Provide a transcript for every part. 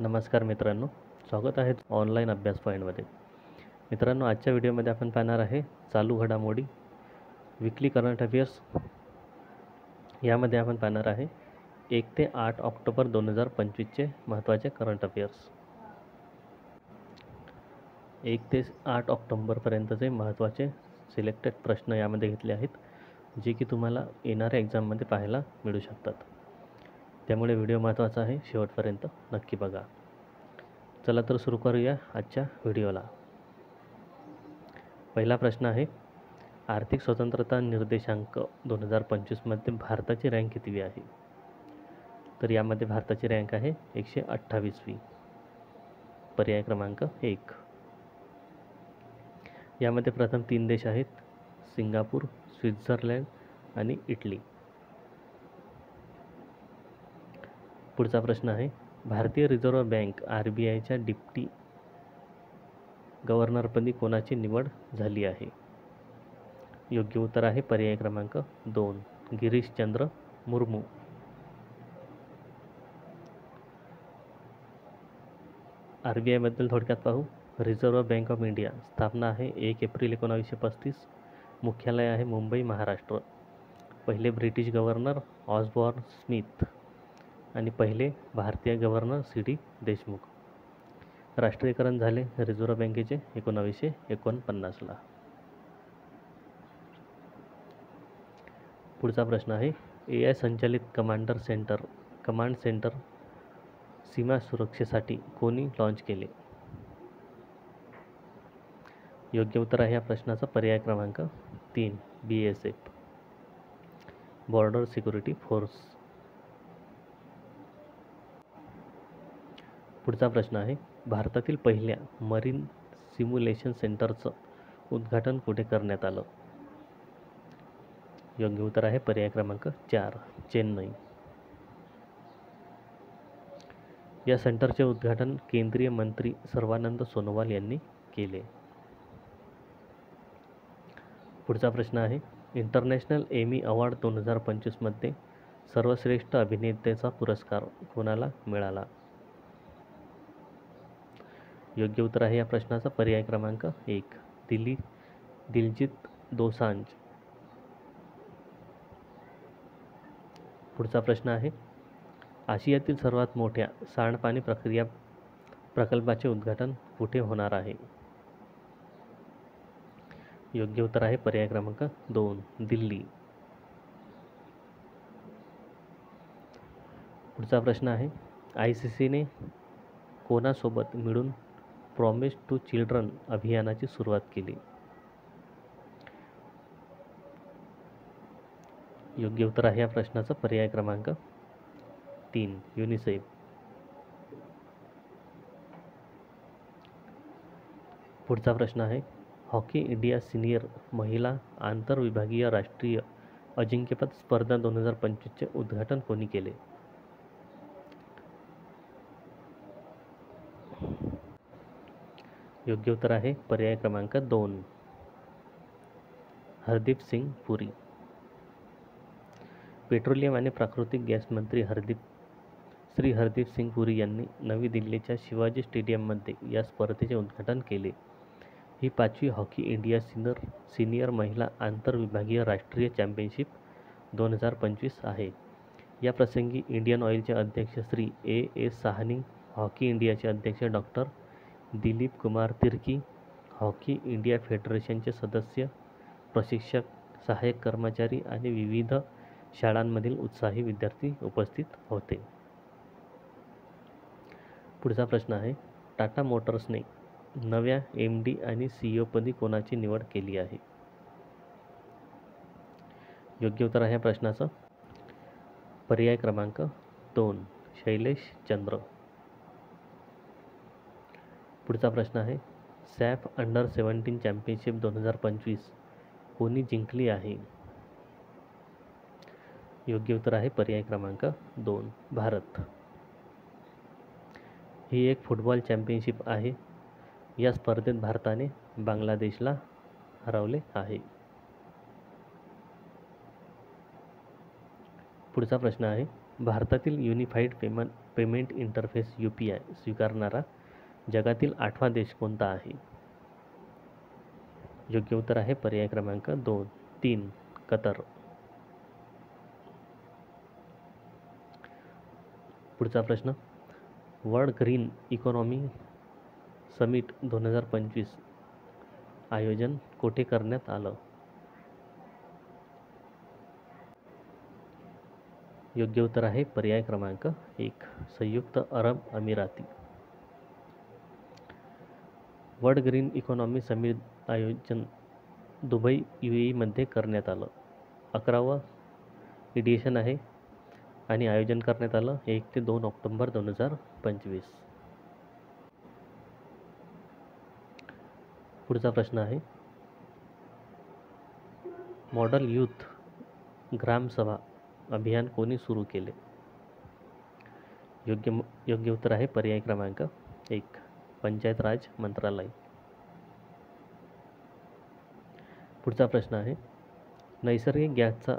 नमस्कार मित्रांनो, स्वागत आहे ऑनलाईन अभ्यास पॉईंटमध्ये. मित्रांनो, आजच्या व्हिडिओमध्ये आपण पाहणार आहे चालू घडामोडी, विकली करंट अफेअर्स. यामध्ये आपण पाहणार आहे 1 ते 8 ऑक्टोबर 2025चे महत्त्वाचे करंट अफेअर्स. 1 ते 8 ऑक्टोबरपर्यंतचे महत्त्वाचे सिलेक्टेड प्रश्न यामध्ये घेतले आहेत, जे की तुम्हाला येणाऱ्या एक्झाममध्ये पाहायला मिळू शकतात. त्यामुळे व्हिडिओ महत्त्वाचा आहे, शेवटपर्यंत नक्की बघा. चला तर सुरू करूया आजच्या व्हिडिओला. पहिला प्रश्न आहे, आर्थिक स्वतंत्रता निर्देशांक 2025मध्ये भारताची रँक कितवी आहे? तर यामध्ये भारताची रँक आहे 128वी, पर्याय क्रमांक 1. यामध्ये प्रथम 3 देश आहेत, सिंगापूर, स्वित्झर्लंड आणि इटली. पुढचा प्रश्न आहे, भारतीय रिझर्व्ह बँक RBIच्या डिप्टी गव्हर्नरपदी कोणाची निवड झाली आहे? योग्य उत्तर आहे पर्याय क्रमांक 2, गिरीशचंद्र मुर्मू. RBI बद्दल थोडक्यात पाहू. रिझर्व्ह बँक ऑफ इंडिया स्थापना आहे 1 एप्रिल 1935. मुख्यालय आहे मुंबई, महाराष्ट्र. पहिले ब्रिटिश गव्हर्नर ऑसबॉर्न स्मिथ आणि पहिले भारतीय गव्हर्नर CD देशमुख. राष्ट्रीयकरण झाले रिझर्व्ह बँकेचे 1949ला. पुढचा प्रश्न आहे, AI संचालित कमांड सेंटर सीमा सुरक्षेसाठी कोणी लॉन्च केले? योग्य उत्तर आहे या प्रश्नाचा पर्याय क्रमांक 3, BSF, बॉर्डर सिक्युरिटी फोर्स. पुढचा प्रश्न आहे, भारतातील पहिल्या मरीन सिम्युलेशन सेंटरचं उद्घाटन कुठे करण्यात आलं? योग्य उत्तर आहे पर्याय क्रमांक 4, चेन्नई. या सेंटरचे उद्घाटन केंद्रीय मंत्री सर्वानंद सोनोवाल यांनी केले. पुढचा प्रश्न आहे, इंटरनॅशनल एमी अवॉर्ड 2025मध्ये सर्वश्रेष्ठ अभिनेतेचा पुरस्कार कोणाला मिळाला? योग्य उत्तर आहे या प्रश्नाचा पर्याय क्रमांक 1, दिलजीत दोसांझ. पुढचा प्रश्न आहे, आशियातील सर्वात मोठ्या सांडपाणी प्रक्रिया प्रकल्पाचे उद्घाटन कुठे होणार आहे? योग्य उत्तर आहे पर्याय क्रमांक 2, दिल्ली. पुढचा प्रश्न आहे, ICCने कोणासोबत मिळून प्रॉमिस टू चिल्ड्रन अभियानाची सुरुवात केली? योग्य उत्तर आहे या प्रश्नाचा पर्याय क्रमांक 3, युनिसेफ. पुढचा प्रश्न आहे, हॉकी इंडिया सिनियर महिला आंतरविभागीय राष्ट्रीय अजिंक्यपद स्पर्धा 2025चे उद्घाटन कोणी केले? योग्य उत्तर आहे पर्याय क्रमांक 2, हरदीप सिंग पुरी. पेट्रोलियम आणि प्राकृतिक गॅस मंत्री श्री हरदीप सिंग पुरी यांनी नवी दिल्लीच्या शिवाजी स्टेडियममध्ये या स्पर्धेचे उद्घाटन केले. ही 5वी हॉकी इंडिया सिनियर महिला आंतरविभागीय राष्ट्रीय चॅम्पियनशिप 2025 आहे. या प्रसंगी इंडियन ऑइलचे अध्यक्ष श्री A.S. साहनी, हॉकी इंडियाचे अध्यक्ष doctor Dilip Kumar Tirkey, hockey India फेडरेशनचे सदस्य, प्रशिक्षक, सहाय्यक कर्मचारी आणि विविध शाळांमधील उत्साही विद्यार्थी उपस्थित होते. पुढचा प्रश्न आहे, टाटा मोटर्सने नव्या MD आणि CEO पदी कोणाची निवड केली आहे? योग्य उत्तर आहे या प्रश्नाचं पर्याय क्रमांक 2, शैलेश चंद्र. पुढचा प्रश्न आहे, सॅफ अंडर-17 चॅम्पियनशिप 2025 कोणी जिंकली आहे? योग्य उत्तर आहे पर्याय क्रमांक 2, भारत. ही एक फुटबॉल चॅम्पियनशिप आहे. या स्पर्धेत भारताने बांगलादेशला हरवले आहे. पुढचा प्रश्न आहे, भारतातील युनिफाईड पेमेंट इंटरफेस UPI स्वीकारणारा जगातील 8वा देश कोणता आहे? योग्य उत्तर आहे पर्याय क्रमांक 3 कतर. पुढचा प्रश्न, वर्ल्ड ग्रीन इकॉनॉमी समिट 2025 आयोजन कोठे करण्यात आलं? योग्य उत्तर आहे पर्याय क्रमांक 1 संयुक्त अरब अमिराती. वर्ल्ड ग्रीन इकॉनॉमी समिट आयोजन दुबई UAE मध्ये करण्यात आलं. 11वं एडिशन आहे आणि आयोजन करण्यात आलं 1 ते 2 ऑक्टोबर 2025. पुढचा प्रश्न आहे, मॉडेल यूथ ग्रामसभा अभियान कोणी सुरू केले? योग्य उत्तर आहे पर्याय क्रमांक 1 पंचायत राज मंत्रालय. पुढचा प्रश्न आहे, नैसर्गिक गॅसचा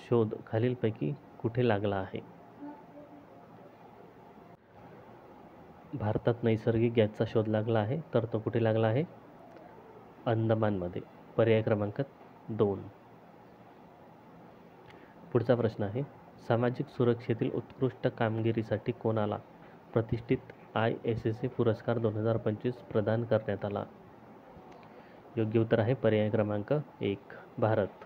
शोध खालीलपैकी कुठे लागला आहे? भारतात नैसर्गिक गॅसचा शोध लागला आहे, तर तो कुठे लागला आहे? अंदमानमध्ये. पर्याय क्रमांक 2. पुढचा प्रश्न आहे, सामाजिक सुरक्षेतील उत्कृष्ट कामगिरीसाठी कोणाला प्रतिष्ठित ISSA पुरस्कार 2025 प्रदान करण्यात आला? योग्य उत्तर आहे पर्याय क्रमांक 1 भारत.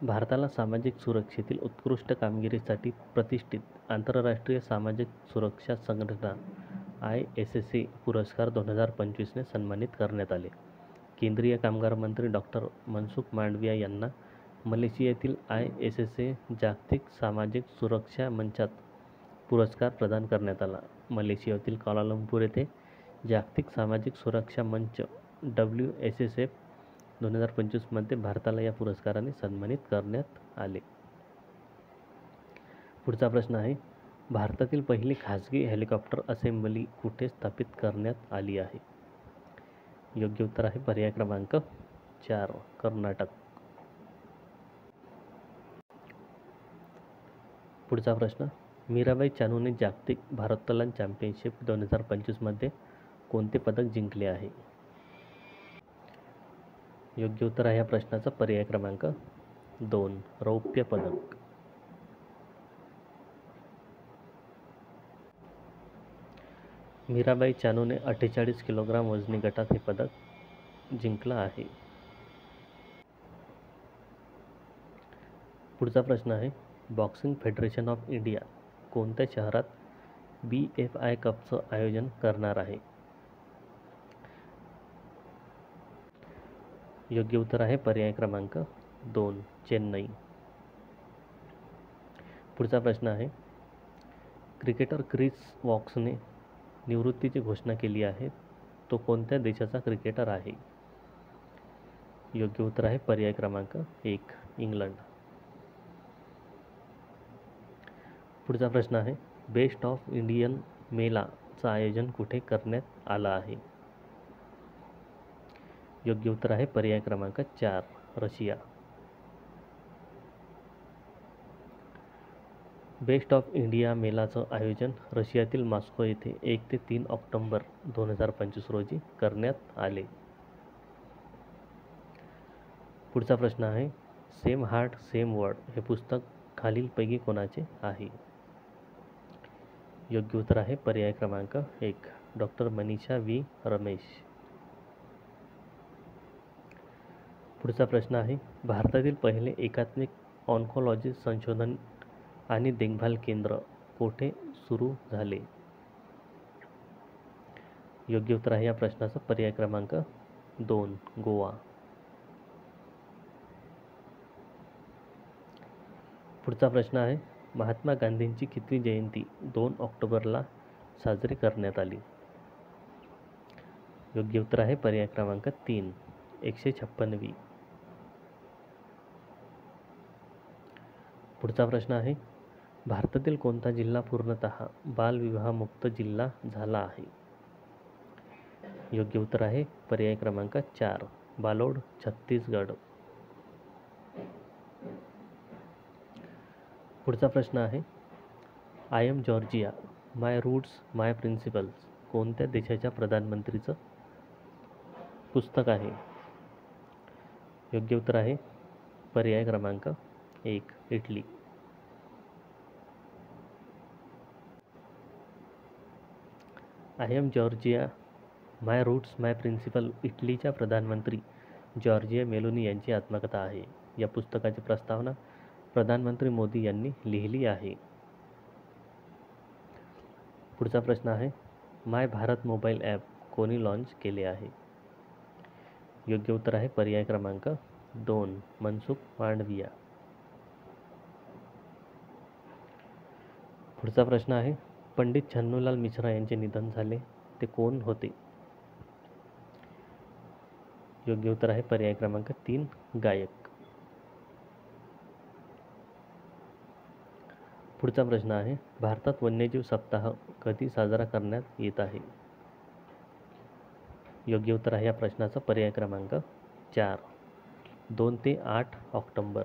भारताला सामाजिक सुरक्षेतील उत्कृष्ट कामगिरीसाठी प्रतिष्ठित आंतरराष्ट्रीय सामाजिक सुरक्षा संघटना ISSA पुरस्कार 2025ने सन्मानित करण्यात आले. केंद्रीय कामगार मंत्री डॉक्टर मनसुख मांडविया यांना मलेशियातील ISSA जागतिक सामाजिक सुरक्षा मंचात पुरस्कार प्रदान करण्यात आला. मलेशियातील क्वालालंपूर येथे जागतिक सामाजिक सुरक्षा मंच WSSF 2025 मध्ये भारताला या पुरस्काराने सन्मानित करण्यात आले. पुढचा प्रश्न आहे, भारतातील पहिली खासगी हेलिकॉप्टर असेंबली कुठे स्थापित करण्यात आली आहे? योग्य उत्तर आहे पर्याय क्रमांक 4 कर्नाटक. पुढचा प्रश्न, मीराबाई चानूने जागतिक भारोत्तोलन चॅम्पियनशिप 2025 मध्ये कोणते पदक जिंकले आहे? योग्य उत्तर आहे या प्रश्नाचा पर्याय क्रमांक 2 रौप्य पदक. मीराबाई चानूने 48 किलोग्राम वजनी गटात हे पदक जिंकलं आहे. पुढचा प्रश्न आहे, बॉक्सिंग फेडरेशन ऑफ इंडिया कोणत्या शहरात BFI कपचं आयोजन करणार आहे? योग्य उत्तर आहे पर्याय क्रमांक 2 चेन्नई. पुढचा प्रश्न आहे, क्रिकेटर क्रिस वॉक्सने निवृत्तीची घोषणा केली आहे, तो कोणत्या देशाचा क्रिकेटर आहे? योग्य उत्तर आहे पर्याय क्रमांक 1 इंग्लंड. पुढचा प्रश्न आहे, बेस्ट ऑफ इंडियन मेलाचं आयोजन कुठे करण्यात आलं आहे? योग्य उत्तर आहे पर्याय क्रमांक 4 रशिया. बेस्ट ऑफ इंडिया मेलाचं आयोजन रशियातील मॉस्को येथे 1 ते 3 ऑक्टोबर 2025 रोजी करण्यात आले. पुढचा प्रश्न आहे, सेम हार्ट सेम वर्ड हे पुस्तक खालीलपैकी कोणाचे आहे? योग्य उत्तर आहे पर्याय क्रमांक 1 डॉक्टर मनीषा V रमेश. पुढचा प्रश्न आहे, भारतातील पहिले एकात्मिक ऑन्कोलॉजी संशोधन आणि देखभाल केंद्र कोठे सुरू झाले? योग्य उत्तर आहे या प्रश्नाचा पर्याय क्रमांक 2 गोवा. पुढचा प्रश्न आहे, महात्मा गांधींची कितवी जयंती 2 ऑक्टोबरला साजरी करण्यात आली? योग्य उत्तर आहे पर्याय क्रमांक 3 156वी. पुढचा प्रश्न आहे, भारतातील कोणता जिल्हा पूर्णतः बालविवाहमुक्त जिल्हा झाला आहे? योग्य उत्तर आहे पर्याय क्रमांक 4 बालोड, छत्तीसगड. पुढचा प्रश्न आहे, I am Giorgia, my roots my principles कोणत्या देशाच्या प्रधानमंत्रीचं पुस्तक आहे? योग्य उत्तर आहे पर्याय क्रमांक 1, Italy. I am Giorgia, my roots my principle इटलीच्या प्रधानमंत्री जॉर्जिया मेलोनी यांची आत्मकथा आहे. या पुस्तकाची प्रस्तावना प्रधानमंत्री मोदी यांनी लिहिली आहे. पुढचा प्रश्न आहे, माय भारत मोबाईल ॲप कोणी लॉन्च केले आहे? योग्य उत्तर आहे पर्याय क्रमांक 2, मनसुख मांडविया. पुढचा प्रश्न आहे, पंडित छन्नूलाल मिश्रा यांचे निधन झाले, ते कोण होते? योग्य उत्तर आहे पर्याय क्रमांक 3, गायक. पुढचा प्रश्न आहे, भारतात वन्यजीव सप्ताह कधी साजरा करण्यात येत आहे? योग्य उत्तर आहे या प्रश्नाचा पर्याय क्रमांक 4, 2 ते 8 ऑक्टोबर.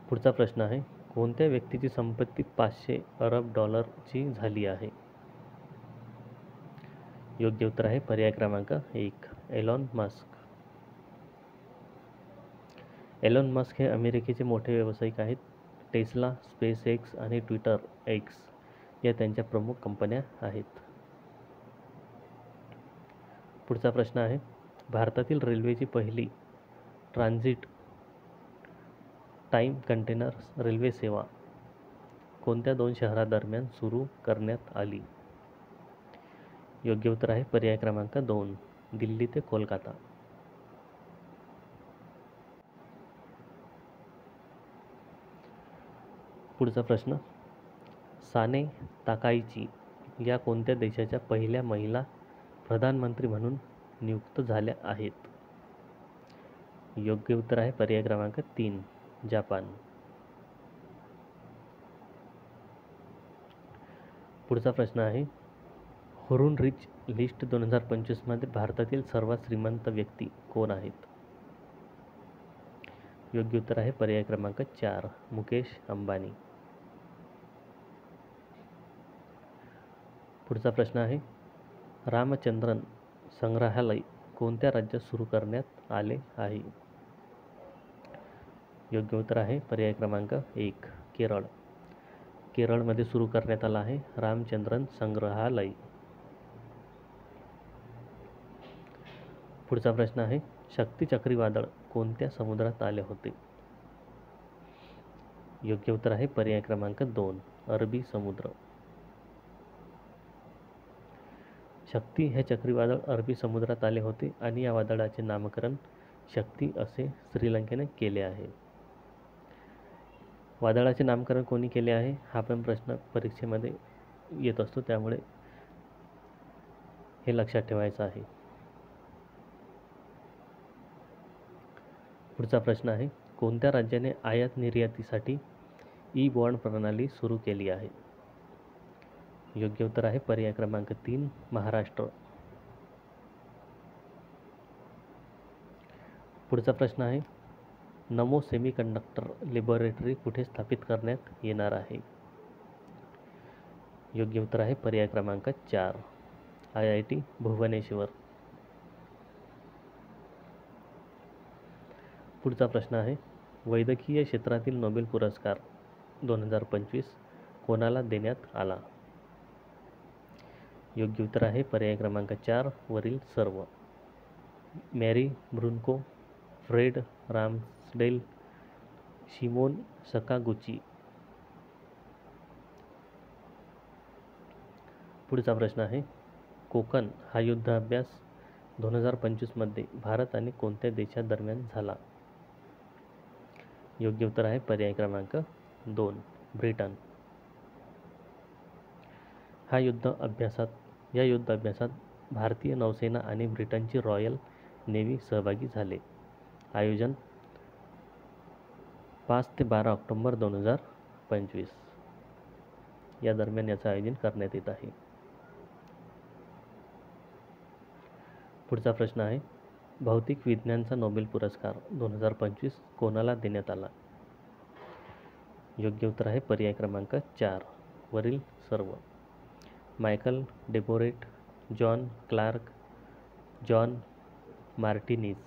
पुढचा प्रश्न आहे, कोणत्या व्यक्तीची संपत्ती 500 अरब डॉलरची झाली आहे? योग्य उत्तर आहे पर्याय क्रमांक 1, एलॉन मस्क. एलॉन मस्क हे अमेरिकेचे मोठे व्यावसायिक आहेत. टेस्ला, स्पेस एक्स आणि ट्विटर एक्स या त्यांच्या प्रमुख कंपन्या आहेत. पुढचा प्रश्न आहे, भारतातील रेल्वेची पहिली ट्रान्झिट टाईम कंटेनर रेल्वे सेवा कोणत्या 2 शहरादरम्यान सुरू करण्यात आली? योग्य उत्तर आहे पर्याय क्रमांक 2, दिल्ली ते कोलकाता. पुढचा प्रश्न, साने ताकाईची या कोणत्या देशाच्या पहिल्या महिला प्रधानमंत्री म्हणून नियुक्त झाल्या आहेत? योग्य उत्तर आहे पर्याय क्रमांक 3, जपान. पुढचा प्रश्न आहे, हुरून रिच लिस्ट 2025 मध्ये भारतातील सर्वात श्रीमंत व्यक्ती कोण आहेत? योग्य उत्तर आहे पर्याय क्रमांक 4, मुकेश अंबानी. पुढचा प्रश्न आहे, रामचंद्रन संग्रहालय कोणत्या राज्यात सुरू करण्यात आले आहे? योग्य उत्तर आहे पर्याय क्रमांक 1, केरळ. केरळमध्ये सुरू करण्यात आला आहे रामचंद्रन संग्रहालय. पुढचा प्रश्न आहे, शक्ती चक्रीवादळ कोणत्या समुद्रात आले होते? योग्य उत्तर आहे पर्याय क्रमांक 2, अरबी समुद्र. शक्ती हे चक्रीवादळ अरबी समुद्रात आले होते आणि या वादळाचे नामकरण शक्ती असे श्रीलंकेने केले आहे. वादळाचे नामकरण कोणी केले आहे हा पण प्रश्न परीक्षेमध्ये येत असतो, त्यामुळे हे लक्षात ठेवायचं आहे. पुढचा प्रश्न आहे, कोणत्या राज्याने आयात निर्यातीसाठी ई बॉन्ड प्रणाली सुरू केली आहे? योग्य उत्तर आहे पर्याय क्रमांक 3, महाराष्ट्र. पुढचा प्रश्न आहे, नमो सेमीकंडक्टर लॅबोरेटरी कुठे स्थापित करण्यात येणार आहे? योग्य उत्तर आहे पर्याय क्रमांक 4, IIT भुवनेश्वर. पुढचा प्रश्न आहे, वैद्यकीय क्षेत्रातील नोबेल पुरस्कार 2025 कोणाला देण्यात आला? योग्य उत्तर आहे पर्याय क्रमांक 4 वरील सर्व. मॅरी ब्रुनको, फ्रेड रामसडेल, शिमोन सकागुची. पुढचा प्रश्न आहे, कोकण हा युद्धाभ्यास 2025 मध्ये भारत आणि कोणत्या देशादरम्यान झाला? योग्य उत्तर आहे पर्याय क्रमांक 2, ब्रिटन. या युद्ध अभ्यासात भारतीय नौसेना आणि ब्रिटनची रॉयल नेव्ही सहभागी झाले. आयोजन 5 ते 12 ऑक्टोबर 2025 या दरम्यान याचं आयोजन करण्यात येत आहे. पुढचा प्रश्न आहे, भौतिक विज्ञानचा नोबेल पुरस्कार 2025 कोणाला देण्यात आला? योग्य उत्तर आहे पर्याय क्रमांक 4 वरील सर्व. मायकल डेबोरेट, जॉन क्लार्क, जॉन मार्टिनीज.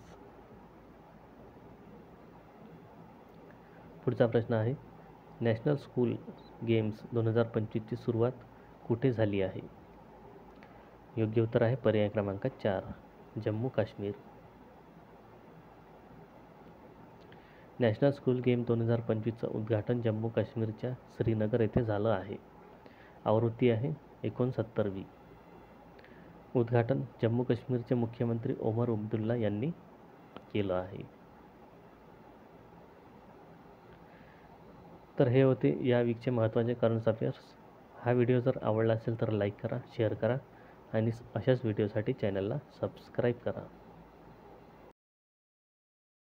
पुढचा प्रश्न आहे, नॅशनल स्कूल गेम्स 2025ची सुरुवात कुठे झाली आहे? योग्य उत्तर आहे पर्याय क्रमांक 4 Jammu Kashmir. National school game 2025चं उद्घाटन जम्मू काश्मीरच्या श्रीनगर येथे झालं आहे. आवृत्ती आहे 69वी. उद्घाटन जम्मू काश्मीरचे मुख्यमंत्री ओमर अब्दुल्ला यांनी केलं आहे. तर हे होते या वीकचे महत्त्वाचे करंट अफेअर्स. हा व्हिडिओ जर आवडला असेल तर लाईक करा, शेअर करा आणि अशाच व्हिडिओसाठी चॅनलला सबस्क्राईब करा.